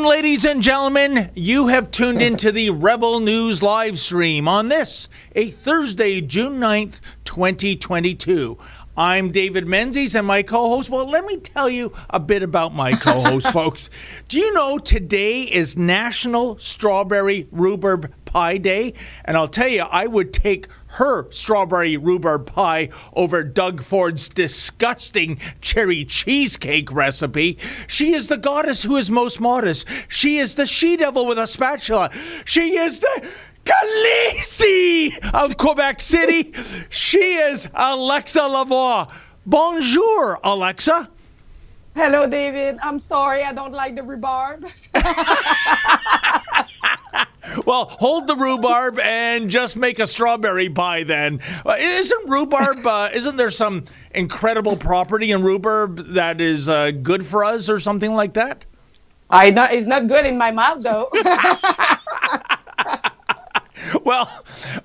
afternoon, ladies and gentlemen. You have tuned into the Rebel News live stream on this, a Thursday, June 9th, 2022. I'm David Menzies and my co-host. Well, let me tell you a bit about my co-host, folks. Do you know today is National Strawberry Rhubarb Pie Day? And I'll tell you, I would take her strawberry rhubarb pie over Doug Ford's disgusting cherry cheesecake recipe. She is the goddess who is most modest. She is the she-devil with a spatula. She is the Khaleesi of Quebec City. She is Alexa Lavoie. Bonjour, Alexa. Hello, David. I'm sorry, I don't like the rhubarb. Well, hold the rhubarb and just make a strawberry pie then. Isn't rhubarb, isn't there some incredible property in rhubarb that is good for us or something like that? I know it's not good in my mouth, though. Well,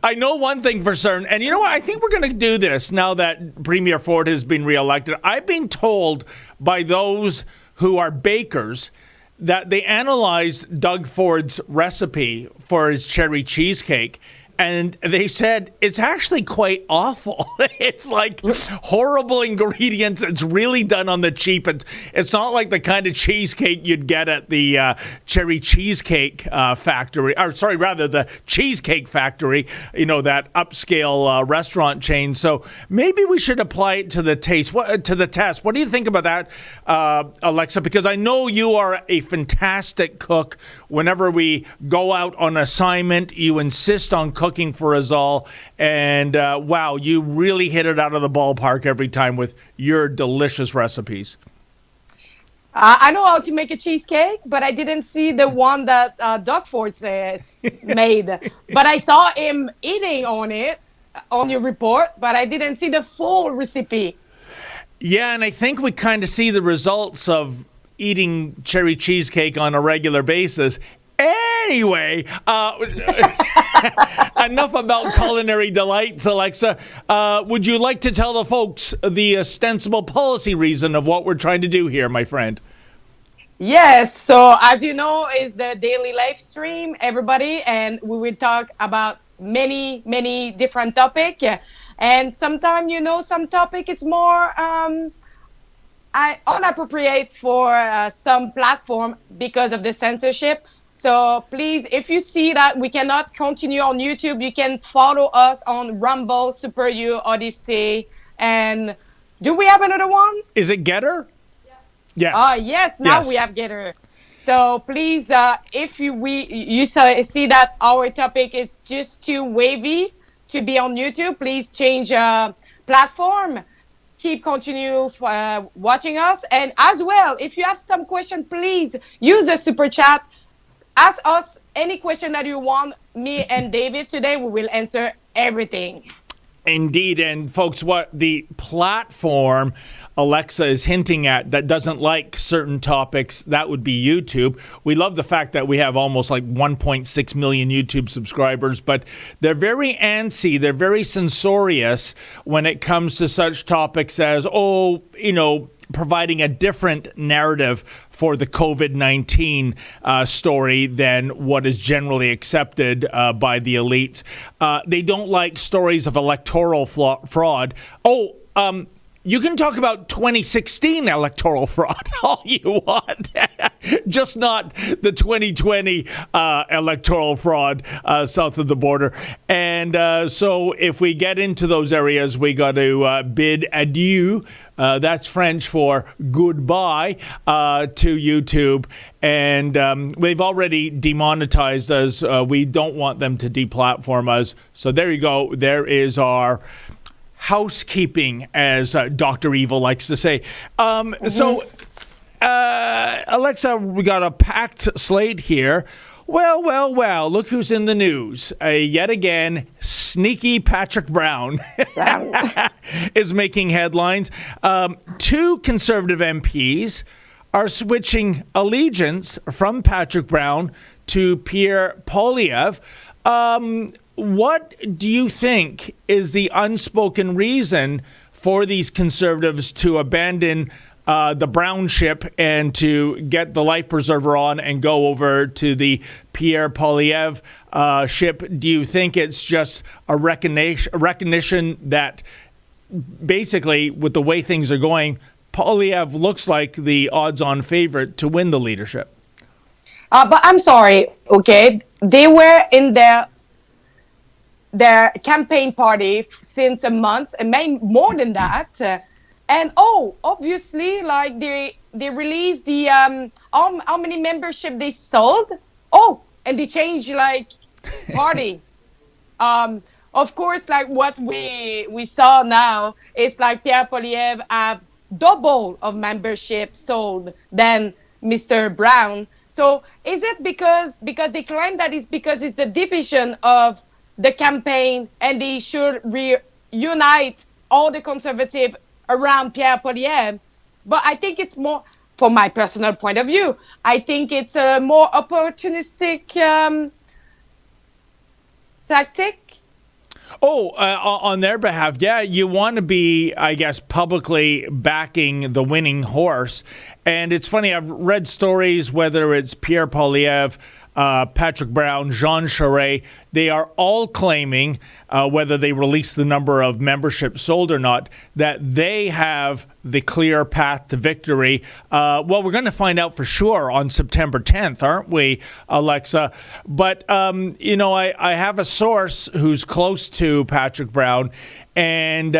I know one thing for certain, and you know what? I think we're going to do this now that Premier Ford has been reelected. I've been told by those who are bakers that they analyzed Doug Ford's recipe for his cherry cheesecake, and they said it's actually quite awful. It's like horrible ingredients. It's really done on the cheap. It's not like the kind of cheesecake you'd get at the Cherry Cheesecake Factory, or sorry, rather the Cheesecake Factory, you know, that upscale restaurant chain. So maybe we should apply it to the taste, to the test. What do you think about that, Alexa? Because I know you are a fantastic cook. Whenever we go out on assignment, you insist on cooking for us all, and wow, you really hit it out of the ballpark every time with your delicious recipes. I know how to make a cheesecake, but I didn't see the one that Doug Ford made. But I saw him eating on it on your report, but I didn't see the full recipe. Yeah, and I think we kind of see the results of eating cherry cheesecake on a regular basis. Anyway, enough about culinary delights, Alexa. Would you like to tell the folks the ostensible policy reason of what we're trying to do here, my friend? Yes, so as you know, is the daily live stream, everybody, and we will talk about many different topics. And sometimes, you know, some topic is more inappropriate for some platform because of the censorship. So please, if you see that we cannot continue on YouTube, you can follow us on Rumble, Super U, Odyssey, and do we have another one? Is it Getter? Yeah. Yes. Yes. Now we have Getter. So please, if you see that our topic is just too wavy to be on YouTube, please change platform. Continue watching us, and as well, if you have some question, please use the super chat. Ask us any question that you want. Me and David today, we will answer everything. Indeed. And folks, what the platform Alexa is hinting at that doesn't like certain topics, that would be YouTube. We love the fact that we have almost like 1.6 million YouTube subscribers, but they're very antsy, they're very censorious when it comes to such topics as, providing a different narrative for the COVID-19 story than what is generally accepted by the elite. They don't like stories of electoral fraud. You can talk about 2016 electoral fraud all you want, just not the 2020 electoral fraud south of the border. And so if we get into those areas, we got to bid adieu. That's French for goodbye to YouTube. And they've already demonetized us. We don't want them to deplatform us. So there you go. There is our housekeeping, as Dr. Evil likes to say. So, Alexa, we got a packed slate here. Well, look who's in the news. Yet again, sneaky Patrick Brown is making headlines. Two Conservative MPs are switching allegiance from Patrick Brown to Pierre Poilievre. What do you think is the unspoken reason for these Conservatives to abandon the Brown ship and to get the life preserver on and go over to the Pierre Poilievre ship? Do you think it's just a recognition that basically, with the way things are going, Poilievre looks like the odds-on favorite to win the leadership? But I'm sorry, okay? They were in their campaign party since a month, and maybe more than that. And obviously, like they released the how many membership they sold. And they changed like party. Of course, like what we saw now, it's like Pierre Poilievre have double of membership sold than Mr. Brown. So is it because they claim that it's because it's the division of the campaign and they should reunite all the conservatives around Pierre Poilievre? But I think it's more, from my personal point of view, I think it's a more opportunistic tactic. On their behalf, yeah, you want to be, I guess, publicly backing the winning horse. And it's funny, I've read stories, whether it's Pierre Poilievre, Patrick Brown, Jean Charest, they are all claiming, whether they release the number of memberships sold or not, that they have the clear path to victory. Well, we're going to find out for sure on September 10th, aren't we, Alexa? But, I have a source who's close to Patrick Brown, and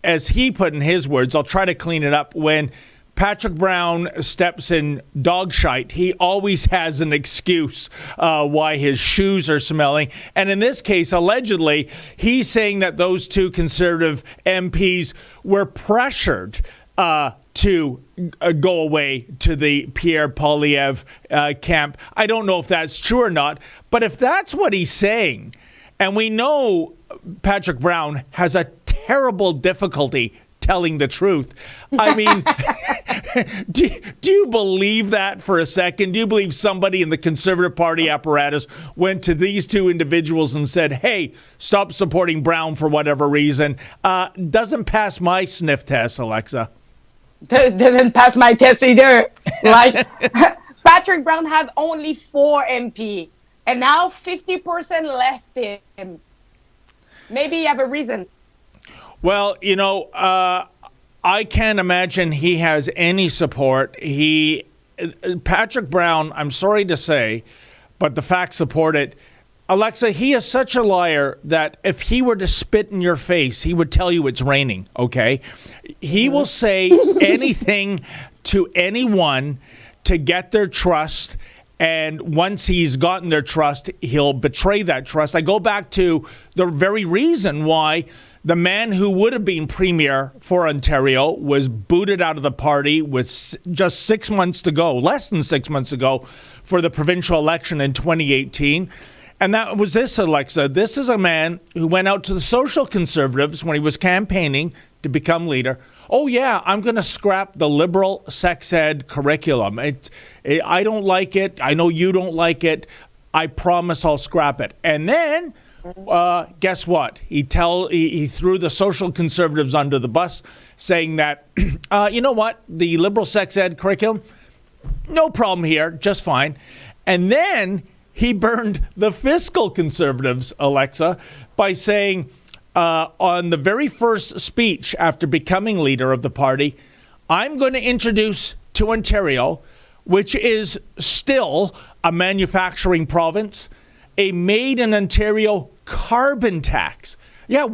as he put in his words, I'll try to clean it up, when Patrick Brown steps in dog shite, he always has an excuse why his shoes are smelling. And in this case, allegedly, he's saying that those two Conservative MPs were pressured to go away to the Pierre Poilievre camp. I don't know if that's true or not, but if that's what he's saying, and we know Patrick Brown has a terrible difficulty telling the truth. I mean, do you believe that for a second? Do you believe somebody in the Conservative Party apparatus went to these two individuals and said, hey, stop supporting Brown for whatever reason? Doesn't pass my sniff test, Alexa. Doesn't pass my test either. Like, Patrick Brown had only 4 MP, and now 50% left him. Maybe you have a reason. Well, I can't imagine he has any support. Patrick Brown, I'm sorry to say, but the facts support it. Alexa, he is such a liar that if he were to spit in your face, he would tell you it's raining, okay? He will say anything to anyone to get their trust, and once he's gotten their trust, he'll betray that trust. I go back to the very reason why the man who would have been premier for Ontario was booted out of the party with just 6 months to go, less than 6 months ago, for the provincial election in 2018. And that was this, Alexa. This is a man who went out to the social conservatives when he was campaigning to become leader. Oh, yeah, I'm going to scrap the liberal sex ed curriculum. I don't like it. I know you don't like it. I promise I'll scrap it. And then guess what? He threw the social conservatives under the bus, saying that, you know what? The liberal sex ed curriculum, no problem here, just fine. And then he burned the fiscal conservatives, Alexa, by saying on the very first speech after becoming leader of the party, I'm going to introduce to Ontario, which is still a manufacturing province, a made in Ontario carbon tax. Yeah,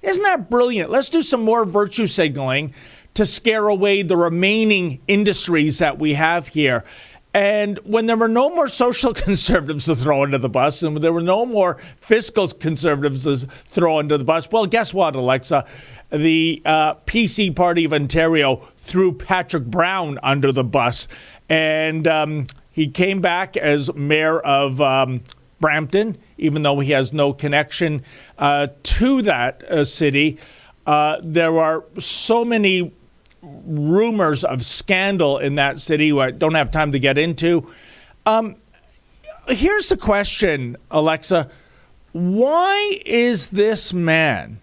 isn't that brilliant? Let's do some more virtue signaling to scare away the remaining industries that we have here. And when there were no more social conservatives to throw under the bus, and there were no more fiscal conservatives to throw under the bus, well, guess what, Alexa? The PC Party of Ontario threw Patrick Brown under the bus. And he came back as mayor of Brampton, even though he has no connection to that city. There are so many rumors of scandal in that city who I don't have time to get into. Here's the question, Alexa. Why is this man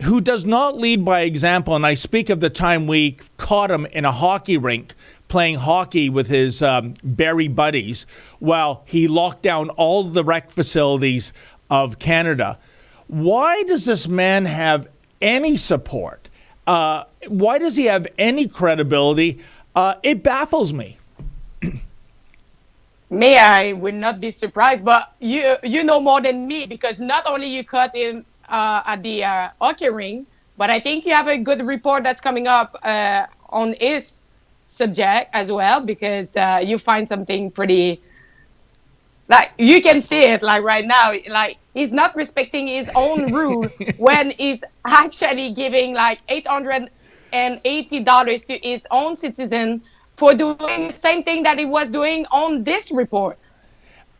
who does not lead by example, and I speak of the time we caught him in a hockey rink playing hockey with his Barry buddies while he locked down all the rec facilities of Canada. Why does this man have any support? Why does he have any credibility? It baffles me. Me, I would not be surprised, but you know more than me, because not only you caught him at the hockey ring, but I think you have a good report that's coming up on his subject as well, because you find something pretty, like, you can see it like right now, like he's not respecting his own rule when he's actually giving like $880 to his own citizen for doing the same thing that he was doing on this report.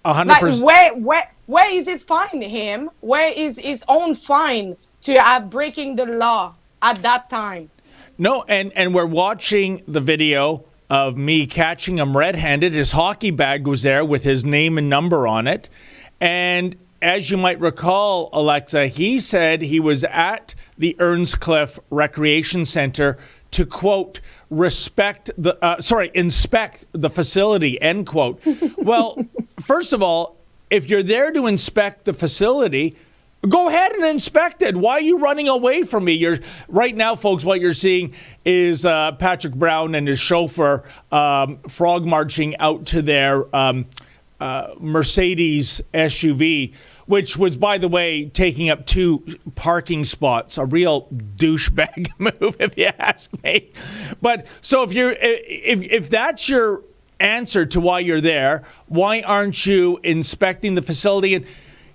100%. Like where is his fine him? Where is his own fine to have breaking the law at that time? No, and we're watching the video of me catching him red-handed. His hockey bag was there with his name and number on it. And as you might recall, Alexa, he said he was at the Earnscliffe Recreation Center to, quote, inspect the facility, end quote. Well, first of all, if you're there to inspect the facility, go ahead and inspect it. Why are you running away from me? Right now, folks, what you're seeing is Patrick Brown and his chauffeur frog marching out to their Mercedes SUV, which was, by the way, taking up 2 parking spots. A real douchebag move, if you ask me. But so if that's your answer to why you're there, why aren't you inspecting the facility? And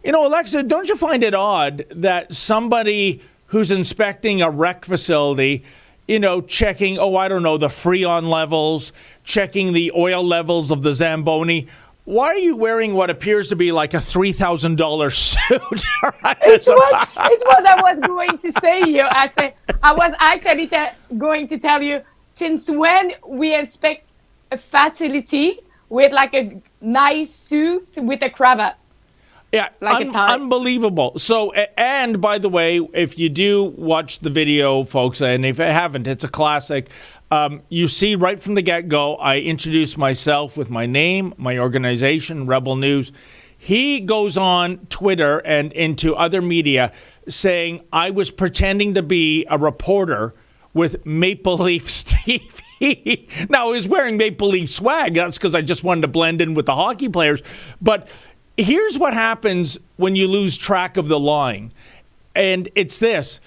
you know, Alexa, don't you find it odd that somebody who's inspecting a rec facility, you know, checking, I don't know, the Freon levels, checking the oil levels of the Zamboni, why are you wearing what appears to be like a $3,000 suit? It's what I was going to say you. I was actually going to tell you, since when we inspect a facility with like a nice suit with a cravat? Yeah, like a tie. Unbelievable. So, and by the way, if you do watch the video, folks, and if you haven't, it's a classic. You see right from the get-go, I introduce myself with my name, my organization, Rebel News. He goes on Twitter and into other media saying I was pretending to be a reporter with Maple Leafs TV. Now, he was wearing Maple Leaf swag. That's because I just wanted to blend in with the hockey players. But here's what happens when you lose track of the line. And it's this.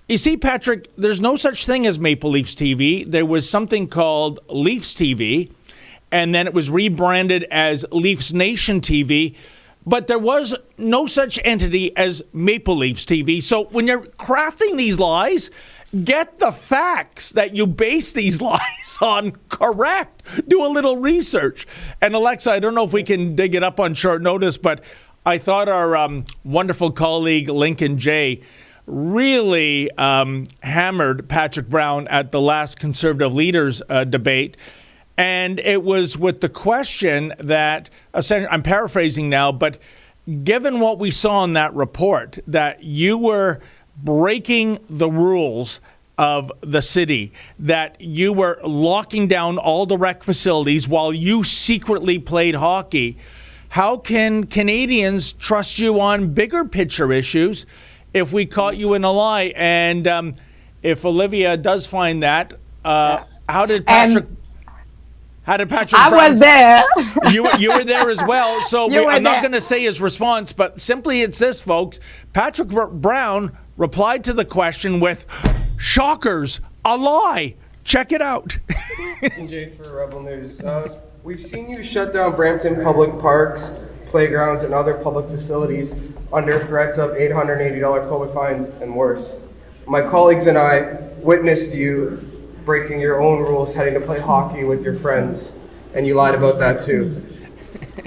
You see, Patrick, there's no such thing as Maple Leafs TV. There was something called Leafs TV, and then it was rebranded as Leafs Nation TV. But there was no such entity as Maple Leafs TV. So when you're crafting these lies, get the facts that you base these lies on correct. Do a little research. And Alexa, I don't know if we can dig it up on short notice, but I thought our wonderful colleague Lincoln Jay really hammered Patrick Brown at the last Conservative Leaders debate. And it was with the question that, I'm paraphrasing now, but given what we saw in that report, that you were breaking the rules of the city, that you were locking down all the rec facilities while you secretly played hockey, how can Canadians trust you on bigger picture issues if we caught you in a lie? And if Olivia does find that, how did Patrick I Brown, was there. You were there as well. So I'm not going to say his response, but simply it's this, folks. Patrick Brown replied to the question with, shockers, a lie. Check it out. Jay for Rebel News. We've seen you shut down Brampton public parks, playgrounds, and other public facilities under threats of $880 COVID fines and worse. My colleagues and I witnessed you breaking your own rules, heading to play hockey with your friends, and you lied about that too.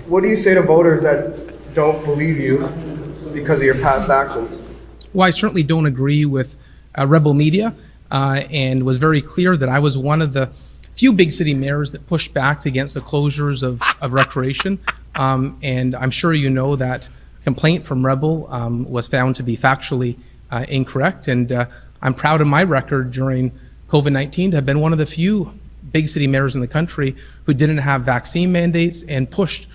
What do you say to voters that don't believe you because of your past actions? Well, I certainly don't agree with Rebel Media, and was very clear that I was one of the few big city mayors that pushed back against the closures of recreation. And I'm sure you know that complaint from Rebel was found to be factually incorrect. And I'm proud of my record during COVID-19 to have been one of the few big city mayors in the country who didn't have vaccine mandates and pushed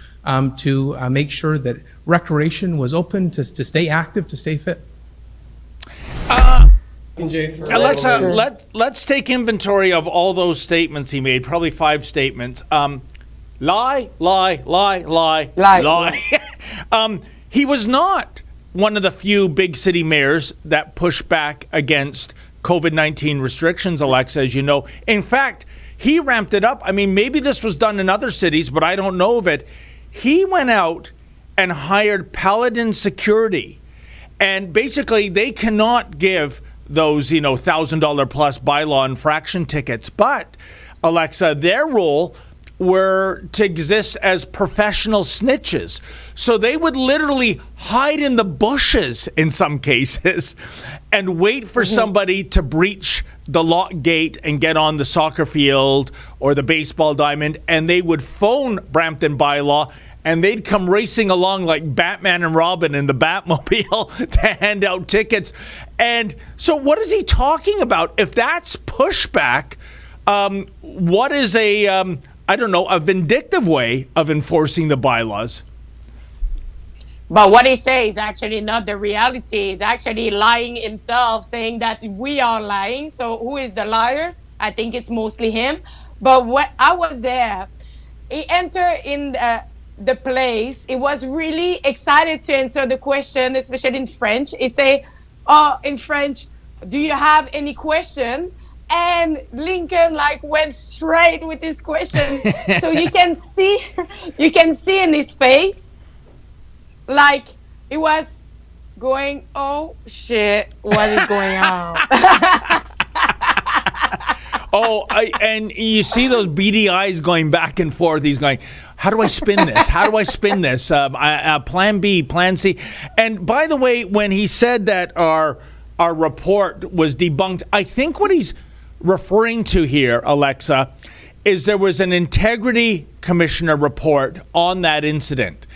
to make sure that recreation was open to stay active, to stay fit. Alexa, let's take inventory of all those statements he made, probably 5 statements. Lie. He was not one of the few big city mayors that pushed back against COVID-19 restrictions, Alexa, as you know. In fact, he ramped it up. I mean, maybe this was done in other cities, but I don't know of it. He went out and hired Paladin Security. And basically, they cannot give those, $1,000 plus bylaw infraction tickets. But, Alexa, their role were to exist as professional snitches. So they would literally hide in the bushes in some cases and wait for somebody to breach the lock gate and get on the soccer field or the baseball diamond, and they would phone Brampton bylaw and they'd come racing along like Batman and Robin in the Batmobile to hand out tickets. And so what is he talking about? If that's pushback, what is a vindictive way of enforcing the bylaws? But what he says is actually not the reality. He's actually lying himself, saying that we are lying. So who is the liar? I think it's mostly him. But when I was there, he entered in the place. He was really excited to answer the question, especially in French. He say, in French, do you have any question? And Lincoln went straight with his question. So you can see in his face, he was going, oh shit, what is going on? And you see those beady eyes going back and forth. He's going, how do I spin this? How do I spin this? Plan B, plan C. And by the way, when he said that our report was debunked, I think what he's referring to here, Alexa, is there was an integrity commissioner report on that incident.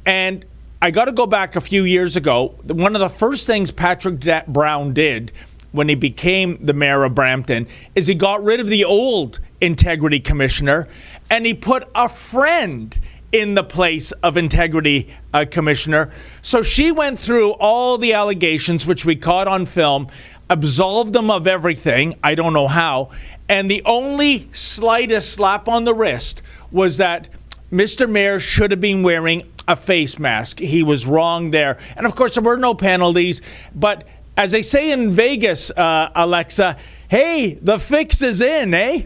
And I got to go back a few years ago. One of the first things Patrick Brown did when he became the mayor of Brampton is he got rid of the old integrity commissioner and he put a friend in the place of integrity commissioner. So she went through all the allegations, which we caught on film, absolved them of everything. I don't know how. And the only slightest slap on the wrist was that Mr. Mayor should have been wearing a face mask. He was wrong there. And of course, there were no penalties. But as they say in Vegas, Alexa, hey, the fix is in, eh?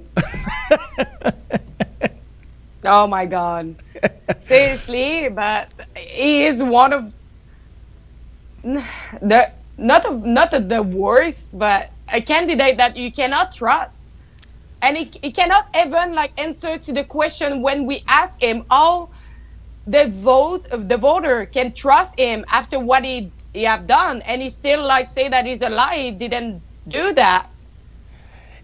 Oh my God. Seriously, but he is one of the not the worst, but a candidate that you cannot trust. And he cannot even answer to the question when we ask him how the voter can trust him after what he have done, and he still say that he's a lie. He didn't do that.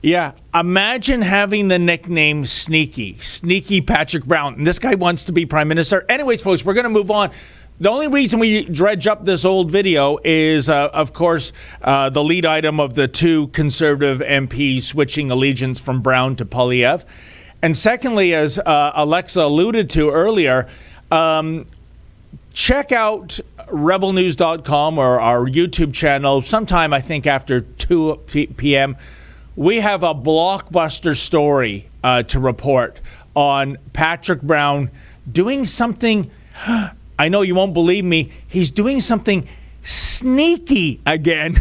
Yeah, imagine having the nickname Sneaky Patrick Brown. And this guy wants to be prime minister. Anyways, folks, we're going to move on. The only reason we dredge up this old video is, of course, the lead item of the 2 Conservative MPs switching allegiance from Brown to Poilievre. And secondly, as Alexa alluded to earlier, check out rebelnews.com or our YouTube channel sometime, I think, after 2 p.m. We have a blockbuster story to report on Patrick Brown doing something. I know you won't believe me. He's doing something sneaky again.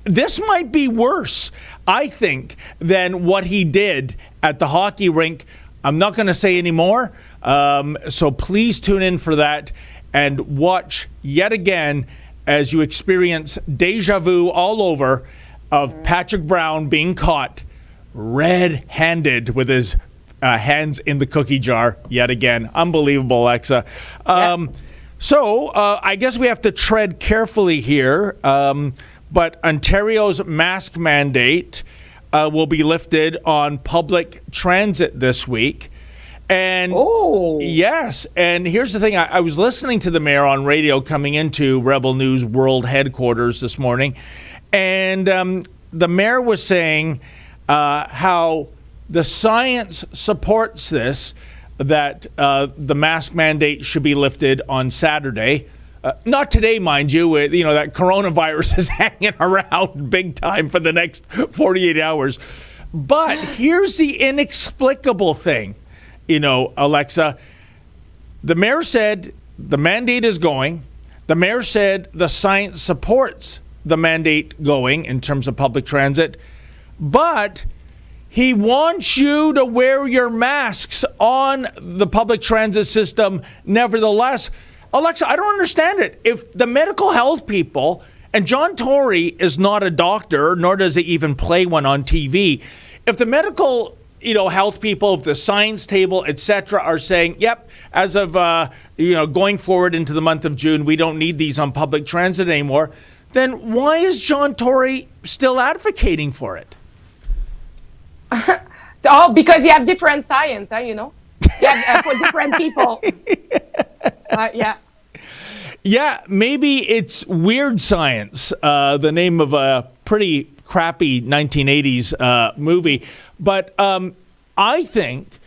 This might be worse, I think, than what he did at the hockey rink. I'm not going to say any more. So please tune in for that and watch yet again as you experience deja vu all over of Patrick Brown being caught red-handed with his hands in the cookie jar yet again. Unbelievable, Alexa. So I guess we have to tread carefully here, but Ontario's mask mandate will be lifted on public transit this week. And yes, and here's the thing. I was listening to the mayor on radio coming into Rebel News World Headquarters this morning, And the mayor was saying how the science supports this, that the mask mandate should be lifted on Saturday. Not today, mind you. That coronavirus is hanging around big time for the next 48 hours. But here's the inexplicable thing, Alexa. The mayor said the mandate is going. The mayor said the science supports the mandate going in terms of public transit. But he wants you to wear your masks on the public transit system nevertheless. Alexa, I don't understand it. If the medical health people, and John Tory is not a doctor, nor does he even play one on TV. If the medical, health people, if the science table, etc., are saying, yep, as of, going forward into the month of June, we don't need these on public transit anymore, then why is John Tory still advocating for it? Because you have different science, You have for different people. Yeah. Yeah, maybe it's Weird Science, the name of a pretty crappy 1980s movie. But I think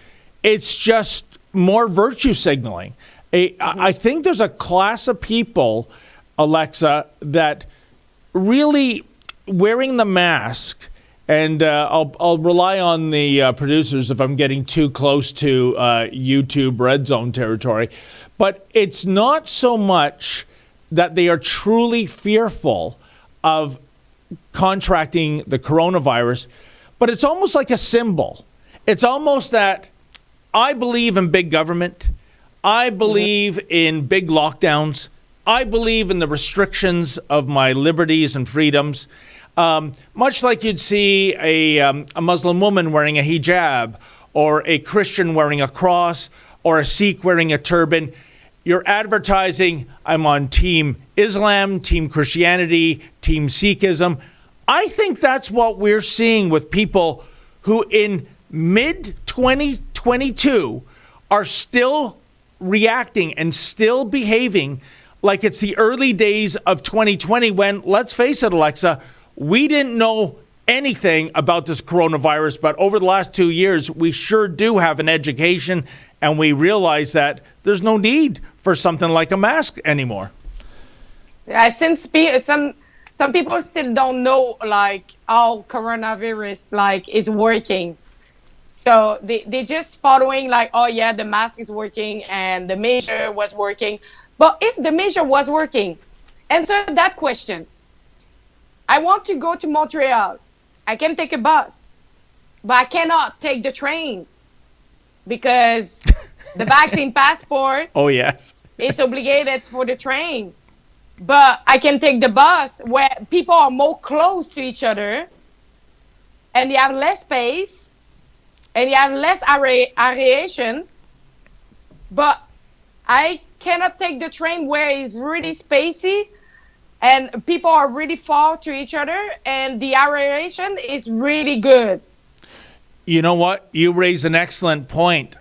it's just more virtue signaling. I think there's a class of people, Alexa, that really wearing the mask, and I'll rely on the producers if I'm getting too close to YouTube red zone territory. But it's not so much that they are truly fearful of contracting the coronavirus, but it's almost like a symbol. It's almost that I believe in big government. I believe in big lockdowns. I believe in the restrictions of my liberties and freedoms. Much like you'd see a Muslim woman wearing a hijab, or a Christian wearing a cross, or a Sikh wearing a turban. You're advertising, I'm on Team Islam, Team Christianity, Team Sikhism. I think that's what we're seeing with people who in mid-2022 are still reacting and still behaving like it's the early days of 2020 when, let's face it, Alexa, we didn't know anything about this coronavirus, but over the last 2 years, we sure do have an education, and we realize that there's no need for something like a mask anymore. Yeah, since some people still don't know how coronavirus is working, so they just following the mask is working and the measure was working. But if the measure was working, answer that question. I want to go to Montreal. I can take a bus, but I cannot take the train because the vaccine passport. Oh, yes. It's obligated for the train. But I can take the bus where people are more close to each other and you have less space and you have less aeration. But I cannot take the train where it's really spacey and people are really far to each other and the aeration is really good. You know what? You raise an excellent point.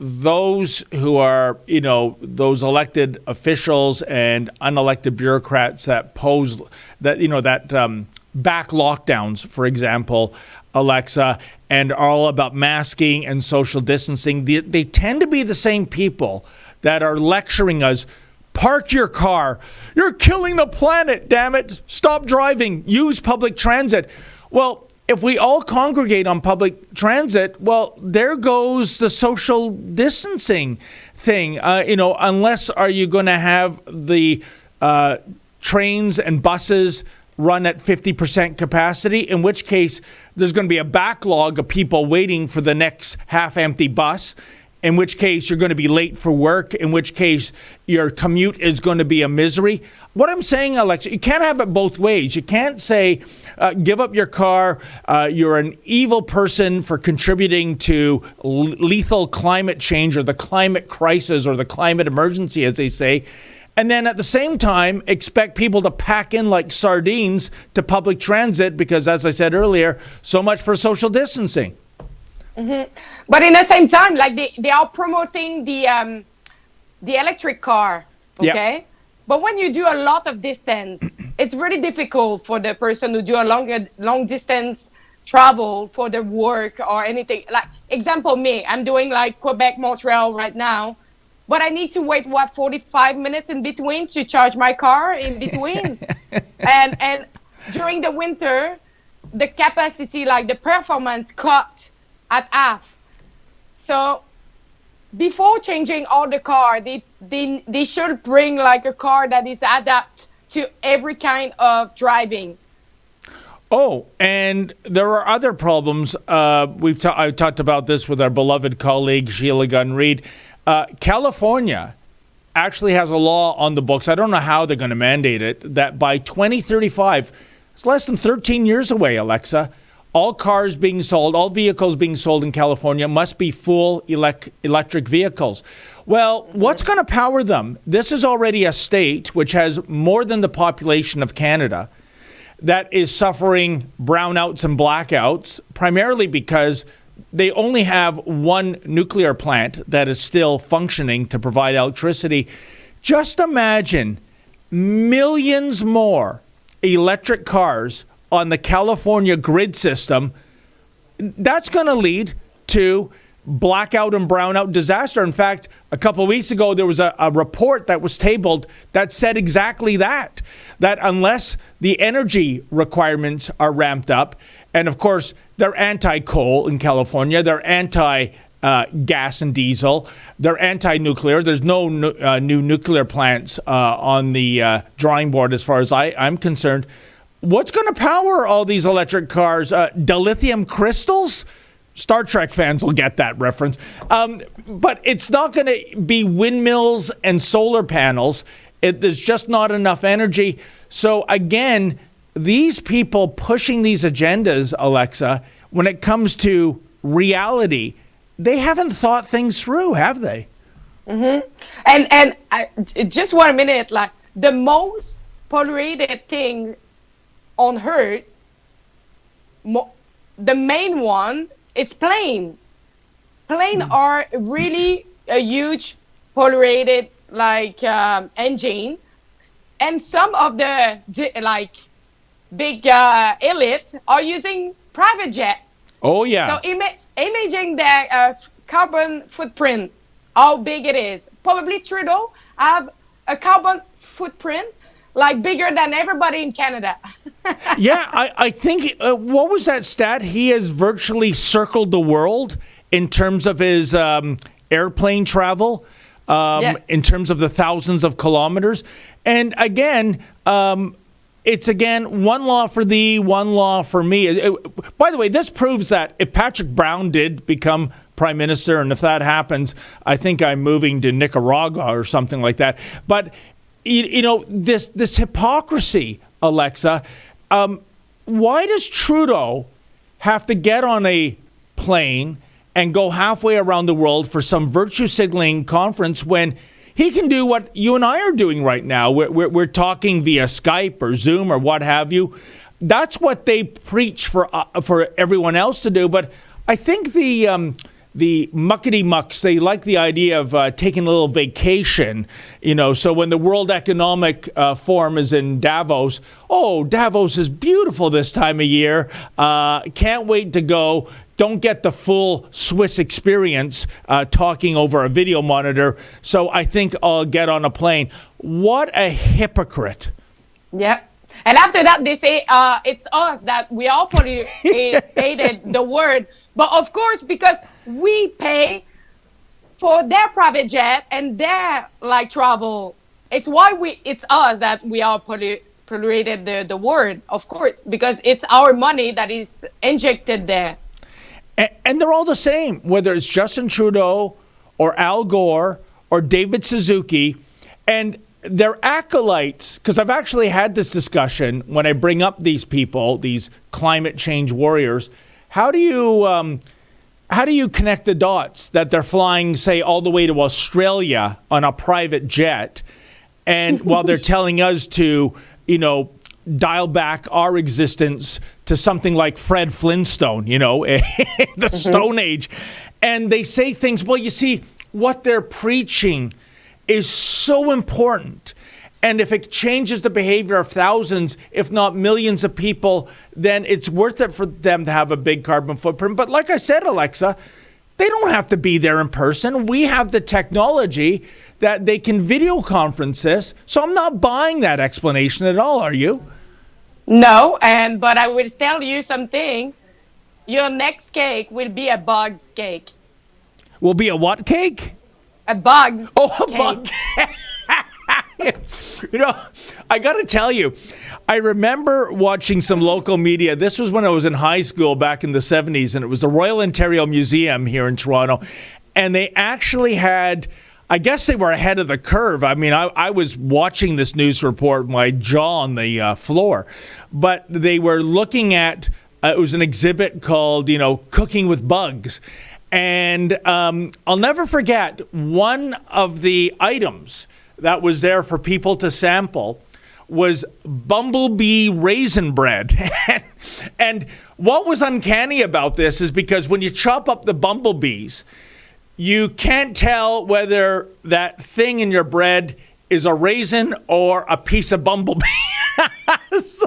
Those who are, those elected officials and unelected bureaucrats that pose that, back lockdowns, for example, Alexa, and are all about masking and social distancing, they tend to be the same people that are lecturing us. Park your car. You're killing the planet, damn it. Stop driving. Use public transit. Well, if we all congregate on public transit, well, there goes the social distancing thing. Unless are you going to have the trains and buses run at 50% capacity, in which case there's going to be a backlog of people waiting for the next half-empty bus, in which case you're going to be late for work, in which case your commute is going to be a misery. What I'm saying, Alexa, you can't have it both ways. You can't say, give up your car, you're an evil person for contributing to lethal climate change or the climate crisis or the climate emergency, as they say, and then at the same time expect people to pack in like sardines to public transit because, as I said earlier, so much for social distancing. Mm-hmm. But in the same time, they are promoting the electric car, okay? But when you do a lot of distance, it's really difficult for the person who do a long distance travel for the work or anything. Like example, me, I'm doing like Quebec, Montreal right now, but I need to wait 45 minutes in between to charge my car in between, and during the winter, the capacity, like the performance, cut at half. So before changing all the car, they should bring like a car that is adapted to every kind of driving. Oh, and there are other problems. I've talked about this with our beloved colleague Sheila Gunn-Reid. California actually has a law on the books. I don't know how they're going to mandate it. That by 2035, it's less than 13 years away, Alexa. All cars being sold, all vehicles being sold in California must be full electric vehicles. Well, what's going to power them? This is already a state which has more than the population of Canada that is suffering brownouts and blackouts, primarily because they only have one nuclear plant that is still functioning to provide electricity. Just imagine millions more electric cars on the California grid system. That's going to lead to blackout and brownout disaster. In fact, a couple of weeks ago, there was a report that was tabled that said exactly that unless the energy requirements are ramped up, and of course, they're anti-coal in California, they're anti-gas and diesel, they're anti-nuclear. There's no new nuclear plants on the drawing board as far as I'm concerned. What's going to power all these electric cars? Dilithium crystals? Star Trek fans will get that reference. But it's not going to be windmills and solar panels. There's just not enough energy. So again, these people pushing these agendas, Alexa, when it comes to reality, they haven't thought things through, have they? Mm-hmm. And just 1 minute, like the most polluted thing on Earth, the main one is plane. Plane are really a huge polluted engine, and some of the big elite are using private jet. Oh yeah. So imagine their carbon footprint, how big it is. Probably Trudeau have a carbon footprint bigger than everybody in Canada. Yeah, I think, what was that stat? He has virtually circled the world in terms of his airplane travel, in terms of the thousands of kilometers. And again, it's one law for thee, one law for me. By the way, this proves that if Patrick Brown did become prime minister, and if that happens, I think I'm moving to Nicaragua or something like that. But this hypocrisy, Alexa, why does Trudeau have to get on a plane and go halfway around the world for some virtue signaling conference when he can do what you and I are doing right now? We're talking via Skype or Zoom or what have you. That's what they preach for everyone else to do. But I think the muckety mucks, they like the idea of taking a little vacation, so when the World Economic Forum is in Davos, Davos is beautiful this time of year, can't wait to go, don't get the full Swiss experience talking over a video monitor, so I think I'll get on a plane. What a hypocrite. Yep. And after that, they say it's us that we all polluted the world. But of course, because we pay for their private jet and their travel, it's us that we all polluted the world, of course, because it's our money that is injected there. And they're all the same, whether it's Justin Trudeau or Al Gore or David Suzuki. And they're acolytes, because I've actually had this discussion when I bring up these people, these climate change warriors. How do you connect the dots that they're flying, say, all the way to Australia on a private jet, and while they're telling us to, dial back our existence to something like Fred Flintstone, the Stone Age, and they say things, well, you see, what they're preaching is so important. And if it changes the behavior of thousands, if not millions of people, then it's worth it for them to have a big carbon footprint. But like I said, Alexa, they don't have to be there in person. We have the technology that they can video conference this. So I'm not buying that explanation at all, are you? No, but I will tell you something. Your next cake will be a bug's cake. Will be a what cake? A bug's Oh, a cake. bug. You know, I got to tell you, I remember watching some local media. This was when I was in high school back in the 70s, and it was the Royal Ontario Museum here in Toronto. And they actually had, I guess they were ahead of the curve. I mean, I was watching this news report, my jaw on the floor. But they were looking at, it was an exhibit called, Cooking with Bugs. And I'll never forget one of the items that was there for people to sample was bumblebee raisin bread. And what was uncanny about this is because when you chop up the bumblebees, you can't tell whether that thing in your bread is a raisin or a piece of bumblebee. So,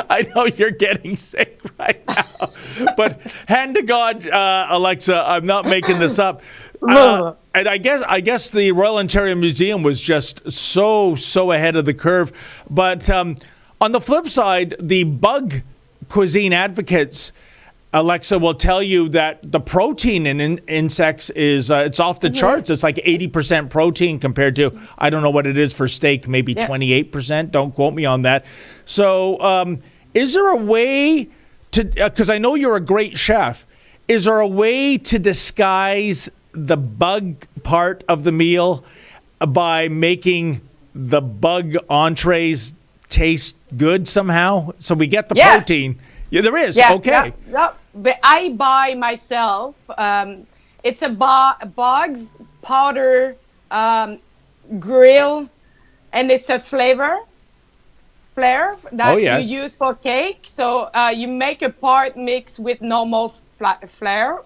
I know you're getting sick right now, but hand to God, Alexa, I'm not making this up. And I guess the Royal Ontario Museum was just so ahead of the curve. But on the flip side, the bug cuisine advocates, Alexa, will tell you that the protein in insects is it's off the charts. It's like 80% protein compared to, I don't know what it is for steak, maybe 28%. Don't quote me on that. So is there a way to, because I know you're a great chef, is there a way to disguise the bug part of the meal by making the bug entrees taste good somehow? So we get the protein. Yeah, there is. Yeah, okay. Yeah. But I buy myself. It's a bugs powder grill, and it's a flair that you use for cake. So you make a part mix with normal flour,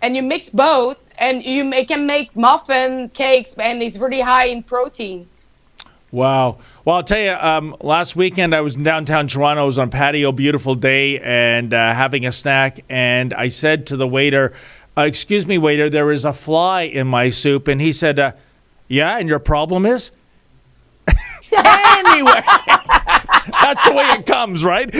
and you mix both, and you can make muffin cakes, and it's really high in protein. Wow. Well, I'll tell you, last weekend I was in downtown Toronto. I was on patio, beautiful day, and having a snack. And I said to the waiter, excuse me, waiter, there is a fly in my soup. And he said, yeah, and your problem is? Anyway, that's the way it comes, right?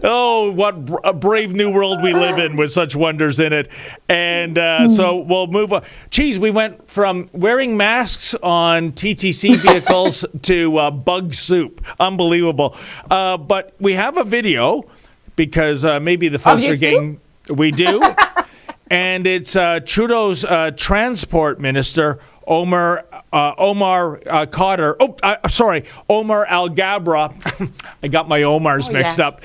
Oh, what a brave new world we live in with such wonders in it. And so we'll move on. Geez, we went from wearing masks on TTC vehicles to bug soup. Unbelievable. But we have a video because maybe the folks are getting... We do. And it's Trudeau's transport minister, Omar Cotter. Omar Al-Gabra. I got my Omars mixed up.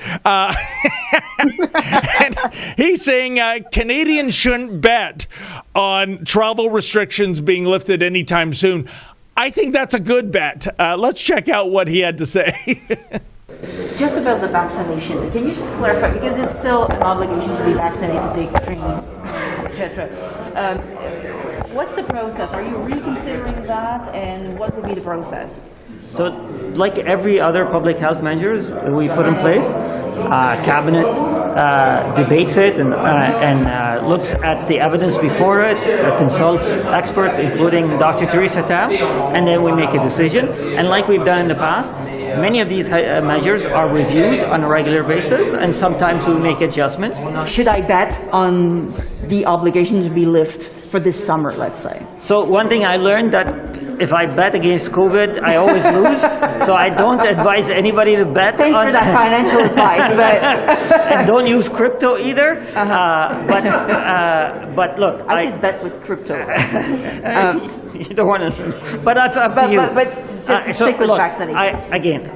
And he's saying Canadians shouldn't bet on travel restrictions being lifted anytime soon. I think that's a good bet. Let's check out what he had to say. Just about the vaccination, can you just clarify, because it's still an obligation to be vaccinated, to take training, etc. What's the process? Are you reconsidering that, and what would be the process? So, like every other public health measures we put in place, cabinet debates it and looks at the evidence before it, consults experts, including Dr. Theresa Tam, and then we make a decision. And like we've done in the past, many of these measures are reviewed on a regular basis, and sometimes we make adjustments. Should I bet on the obligation to be lifted for this summer, let's say? So one thing I learned, that if I bet against COVID, I always lose. So I don't advise anybody to bet. Thanks for that financial advice. But and don't use crypto either. But look, I did bet with crypto. You don't want to, but that's up to you. But just stick with vaccination.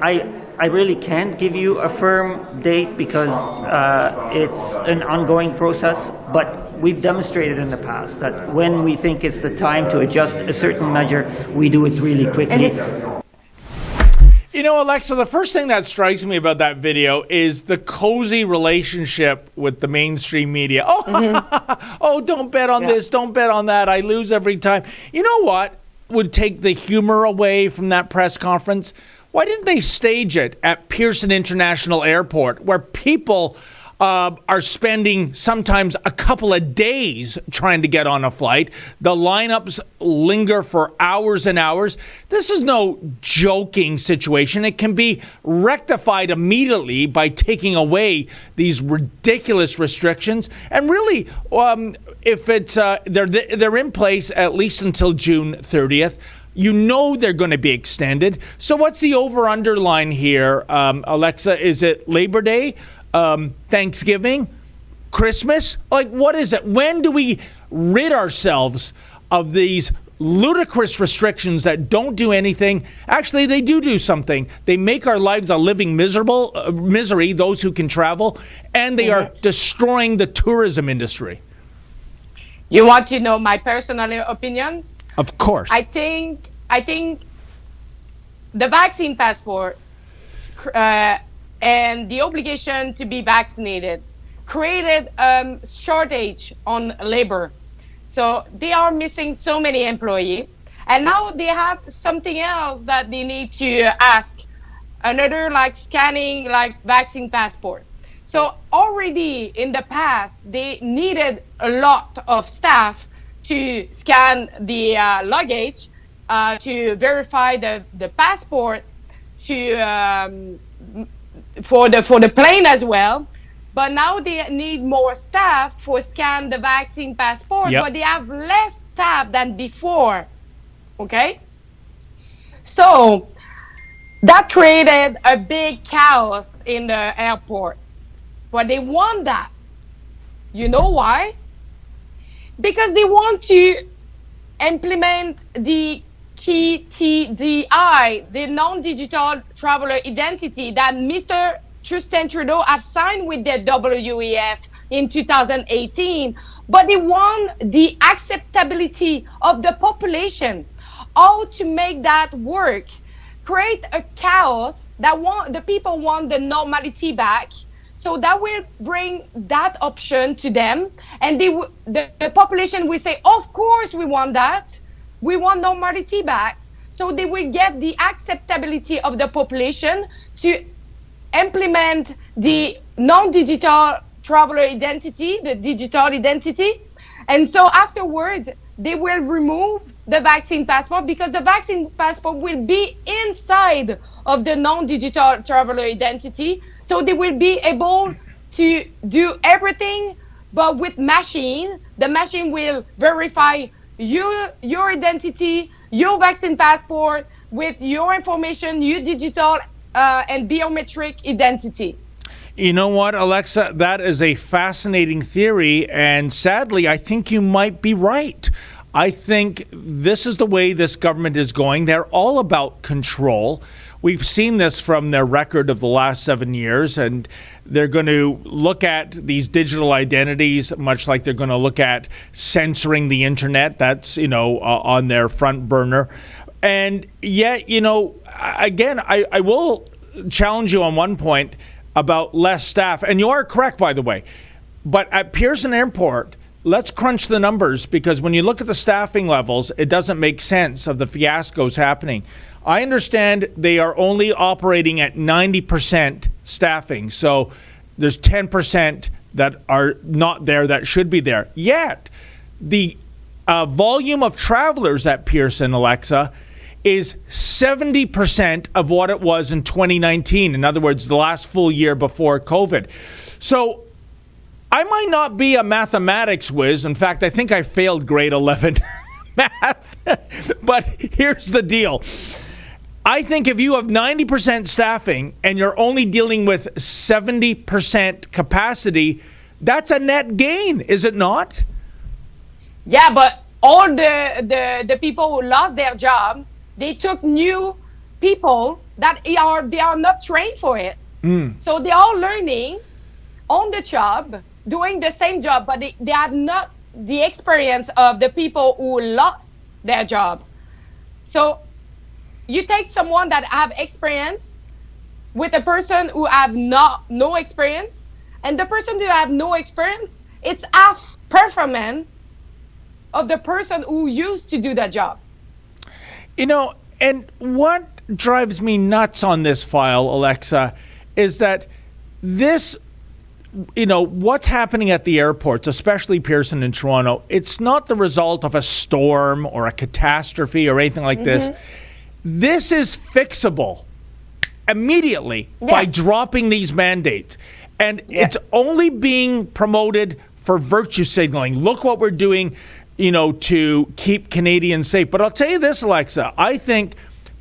I really can't give you a firm date because it's an ongoing process, but we've demonstrated in the past that when we think it's the time to adjust a certain measure, we do it really quickly. You know, Alexa, the first thing that strikes me about that video is the cozy relationship with the mainstream media. Oh, oh, don't bet on this, don't bet on that. I lose every time. You know what would take the humor away from that press conference? Why didn't they stage it at Pearson International Airport, where people are spending sometimes a couple of days trying to get on a flight? The lineups linger for hours and hours. This is no joking situation. It can be rectified immediately by taking away these ridiculous restrictions. And really, if it's they're in place at least until June 30th. You know they're going to be extended. So what's the over-under line here, Alexa? Is it Labor Day? Thanksgiving, Christmas? Like, what is it? When do we rid ourselves of these ludicrous restrictions that don't do anything? Actually, they do something. They make our lives a living misery, those who can travel, and they are destroying the tourism industry. You want to know my personal opinion? Of course. I think the vaccine passport and the obligation to be vaccinated created a shortage on labor. So they are missing so many employees. And now they have something else that they need to ask. Another like scanning, like vaccine passport. So already in the past, they needed a lot of staff to scan the luggage, to verify the passport, to for the plane as well. But now they need more staff for scan the vaccine passport, but they have less staff than before. Okay? So that created a big chaos in the airport. But they want that. You know why? Because they want to implement the KTDI, the non-digital traveler identity that Mr. Justin Trudeau have signed with the WEF in 2018. But they want the acceptability of the population. How to make that work? Create a chaos that the people want the normality back. So that will bring that option to them, and the population will say, of course we want that. We want normality back. So they will get the acceptability of the population to implement the non-digital traveler identity, the digital identity. And so afterwards, they will remove the vaccine passport because the vaccine passport will be inside of the non-digital traveler identity. So they will be able to do everything, but with machine. The machine will verify your identity, your vaccine passport with your information, your digital and biometric identity. You know what, Alexa? That is a fascinating theory, and sadly, I think you might be right. I think this is the way this government is going. They're all about control. We've seen this from their record of the last 7 years, and they're going to look at these digital identities much like they're going to look at censoring the internet. That's, on their front burner. And yet, again, I will challenge you on one point about less staff. And you are correct, by the way. But at Pearson Airport, let's crunch the numbers, because when you look at the staffing levels, it doesn't make sense of the fiascos happening. I understand they are only operating at 90% staffing. So there's 10% that are not there that should be there. Yet the volume of travelers at Pearson, Alexa, is 70% of what it was in 2019. In other words, the last full year before COVID. So I might not be a mathematics whiz. In fact, I think I failed grade 11 math. But here's the deal. I think if you have 90% staffing and you're only dealing with 70% capacity, that's a net gain, is it not? Yeah, but all the people who lost their job, they took new people that they are not trained for it. So they are learning on the job, doing the same job, but they have not the experience of the people who lost their job. So, you take someone that have experience with a person who have no experience, and the person who have no experience, it's half performance of the person who used to do that job. You know, and what drives me nuts on this file, Alexa, is that this, you know, what's happening at the airports, especially Pearson and Toronto, it's not the result of a storm or a catastrophe or anything like this. This is fixable immediately by dropping these mandates. And it's only being promoted for virtue signaling. Look what we're doing, you know, to keep Canadians safe. But I'll tell you this, Alexa, I think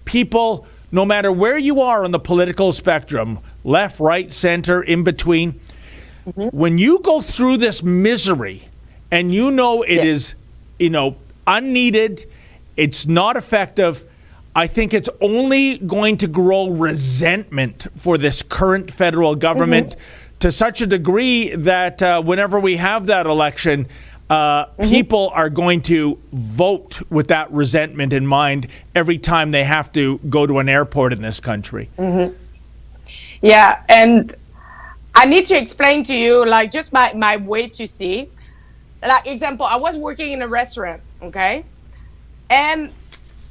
people, no matter where you are on the political spectrum, left, right, center, in between, when you go through this misery and you know it is, you know, unneeded, it's not effective, I think it's only going to grow resentment for this current federal government to such a degree that whenever we have that election, people are going to vote with that resentment in mind every time they have to go to an airport in this country. Yeah, and I need to explain to you, like, just my way to see. Like, example, I was working in a restaurant, okay? And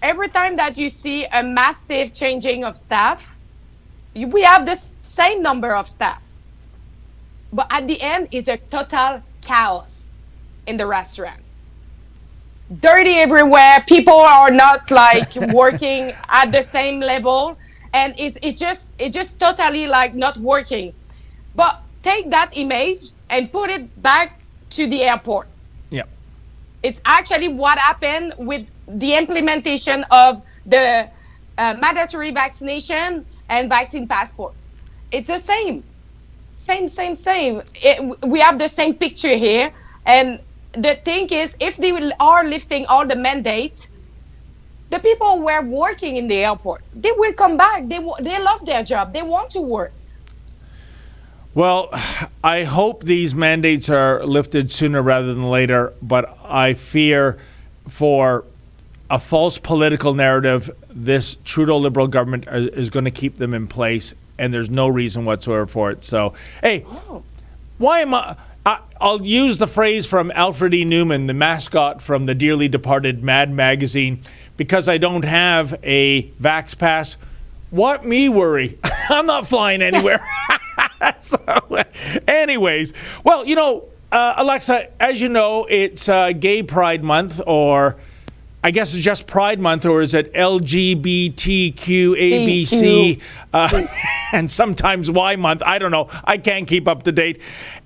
every time that you see a massive changing of staff, we have the same number of staff. But at the end, it's a total chaos in the restaurant. Dirty everywhere. People are not like working at the same level. And it's just totally like not working. But take that image and put it back to the airport. Yeah. It's actually what happened with the implementation of the mandatory vaccination and vaccine passport. It's the same. Same. We have the same picture here. And the thing is, if they are lifting all the mandates, the people who were working in the airport, they will come back. They love their job. They want to work. Well, I hope these mandates are lifted sooner rather than later, but I fear for a false political narrative, this Trudeau Liberal government is going to keep them in place, and there's no reason whatsoever for it. So, hey, why am I'll use the phrase from Alfred E. Newman, the mascot from the dearly departed Mad magazine, because I don't have a Vax Pass. What me worry? I'm not flying anywhere. So, anyways, well, you know, Alexa, as you know, it's Gay Pride Month, or I guess it's just Pride Month, or is it LGBTQABC and sometimes Y Month? I don't know. I can't keep up to date.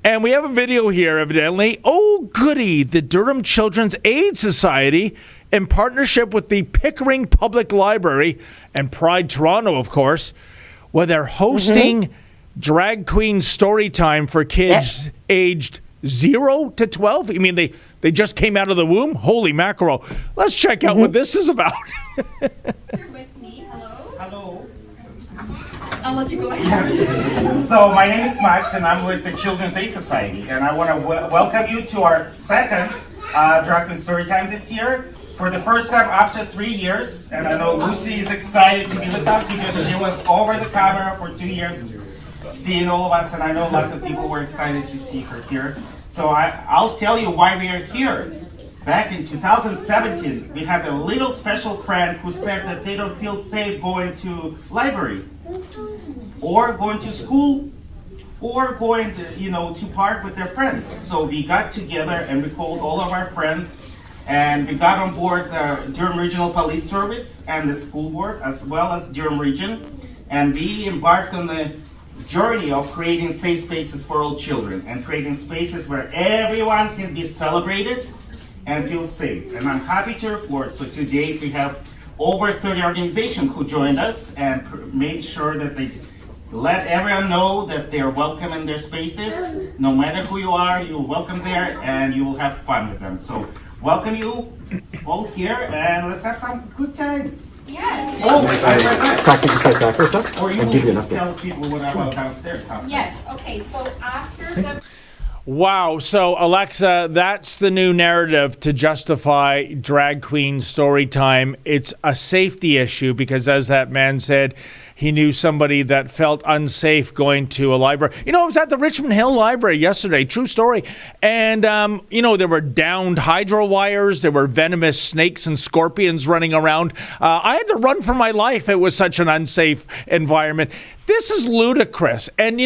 And we have a video here, evidently. Oh, goody. The Durham Children's Aid Society, in partnership with the Pickering Public Library and Pride Toronto, of course, where they're hosting drag queen story time for kids aged 0 to 12. I mean, they just came out of the womb. Holy mackerel. Let's check out what this is about. You're with me. Hello. Hello. I'll let you go ahead. So my name is Max, and I'm with the Children's Aid Society, and I want to welcome you to our second drag queen story time this year. For the first time after 3 years, and I know Lucy is excited to be with us because she was over the camera for 2 years, seeing all of us, and I know lots of people were excited to see her here. So I'll tell you why we are here. Back in 2017, we had a little special friend who said that they don't feel safe going to library, or going to school, or going to, to park with their friends. So we got together and we called all of our friends, and we got on board the Durham Regional Police Service and the school board, as well as Durham Region, and we embarked on the journey of creating safe spaces for all children, and creating spaces where everyone can be celebrated and feel safe. And I'm happy to report, so today we have over 30 organizations who joined us and made sure that they let everyone know that they're welcome in their spaces. No matter who you are, you're welcome there, and you will have fun with them. So welcome you all here, and let's have some good times. Yes. Oh, Practice site after stuff or you and give you an will update. tell people what about downstairs, huh? Yes. Okay. So after the Wow. So, Alexa, that's the new narrative to justify drag queen story time. It's a safety issue because, as that man said, he knew somebody that felt unsafe going to a library. I was at the Richmond Hill Library yesterday, true story. And, there were downed hydro wires. There were venomous snakes and scorpions running around. I had to run for my life. It was such an unsafe environment. This is ludicrous. And,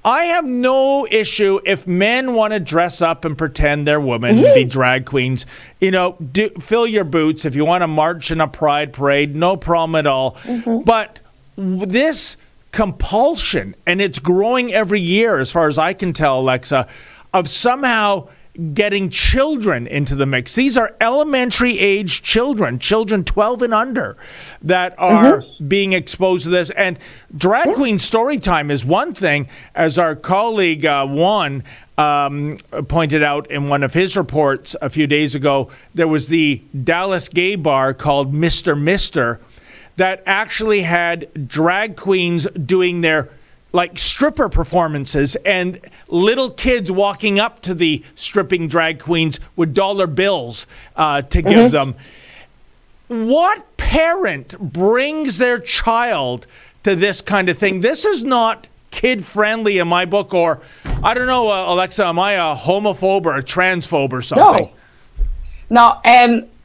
I have no issue if men want to dress up and pretend they're women and be drag queens. Fill your boots. If you want to march in a pride parade, no problem at all. But this compulsion, and it's growing every year as far as I can tell, Alexa, of somehow getting children into the mix. These are elementary age children 12 and under, that are being exposed to this. And drag queen story time is one thing, as our colleague Juan pointed out in one of his reports a few days ago. There was the Dallas gay bar called Mr. Mister that actually had drag queens doing their stripper performances and little kids walking up to the stripping drag queens with dollar bills to give them. What parent brings their child to this kind of thing? This is not kid friendly in my book. Or I don't know, Alexa, am I a homophobe or a transphobe or something? No.